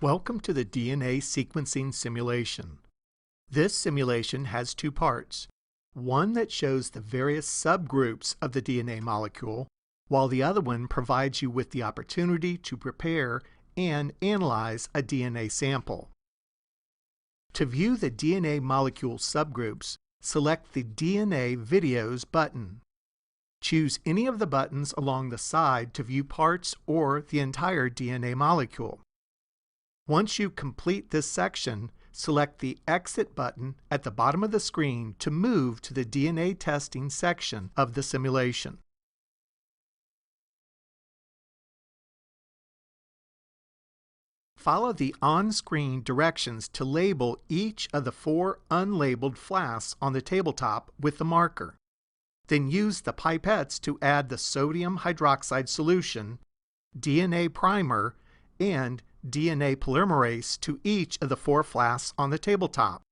Welcome to the DNA sequencing simulation. This simulation has two parts. One that shows the various subgroups of the DNA molecule, while the other one provides you with the opportunity to prepare and analyze a DNA sample. To view the DNA molecule subgroups, select the DNA Videos button. Choose any of the buttons along the side to view parts or the entire DNA molecule. Once you complete this section, select the Exit button at the bottom of the screen to move to the DNA testing section of the simulation. Follow the on-screen directions to label each of the 4 unlabeled flasks on the tabletop with the marker. Then use the pipettes to add the sodium hydroxide solution, DNA primer, and DNA polymerase to each of the 4 flasks on the tabletop.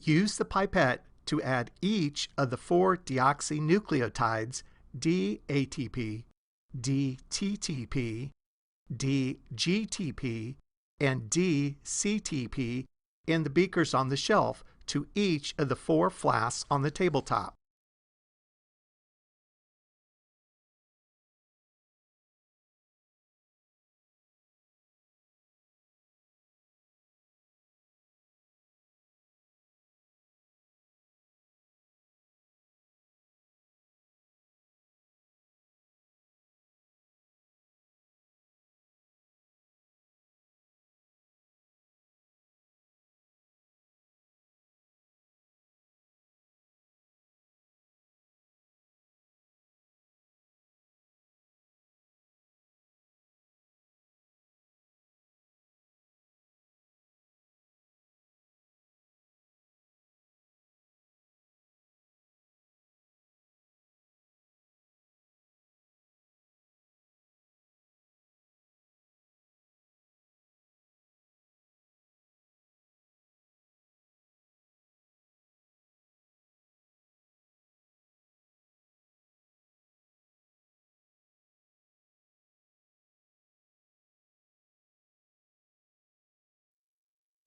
Use the pipette to add each of the 4 deoxynucleotides DATP, DTTP, DGTP, and DCTP in the beakers on the shelf to each of the 4 flasks on the tabletop.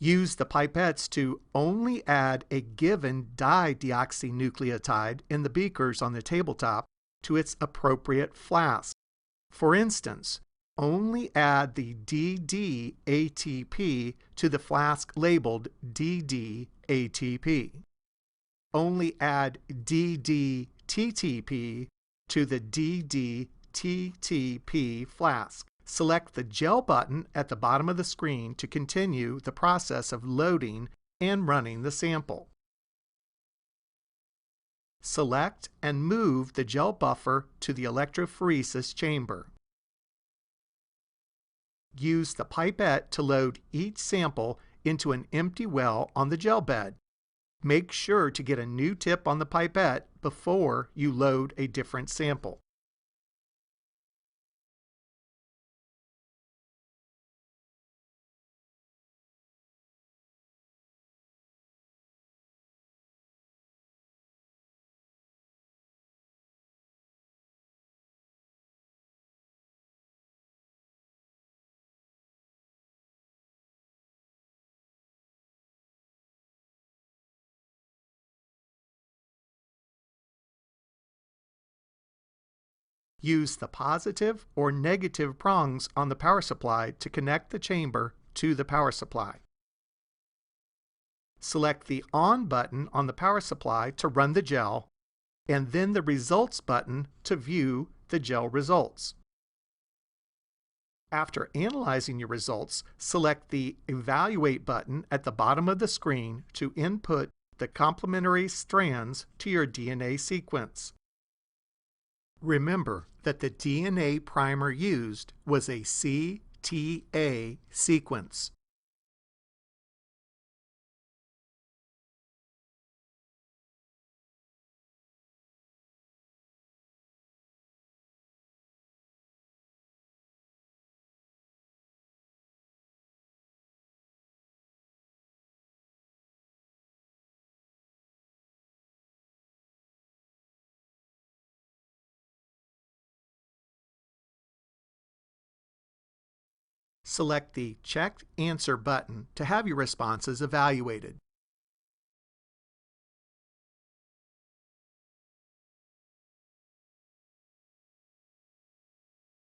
Use the pipettes to only add a given dideoxynucleotide in the beakers on the tabletop to its appropriate flask. For instance, only add the DD-ATP to the flask labeled DD-ATP. Only add DD-TTP to the DD-TTP flask. Select the Gel button at the bottom of the screen to continue the process of loading and running the sample. Select and move the gel buffer to the electrophoresis chamber. Use the pipette to load each sample into an empty well on the gel bed. Make sure to get a new tip on the pipette before you load a different sample. Use the positive or negative prongs on the power supply to connect the chamber to the power supply. Select the On button on the power supply to run the gel, and then the Results button to view the gel results. After analyzing your results, select the Evaluate button at the bottom of the screen to input the complementary strands to your DNA sequence. Remember that the DNA primer used was a CTA sequence. Select the Checked Answer button to have your responses evaluated.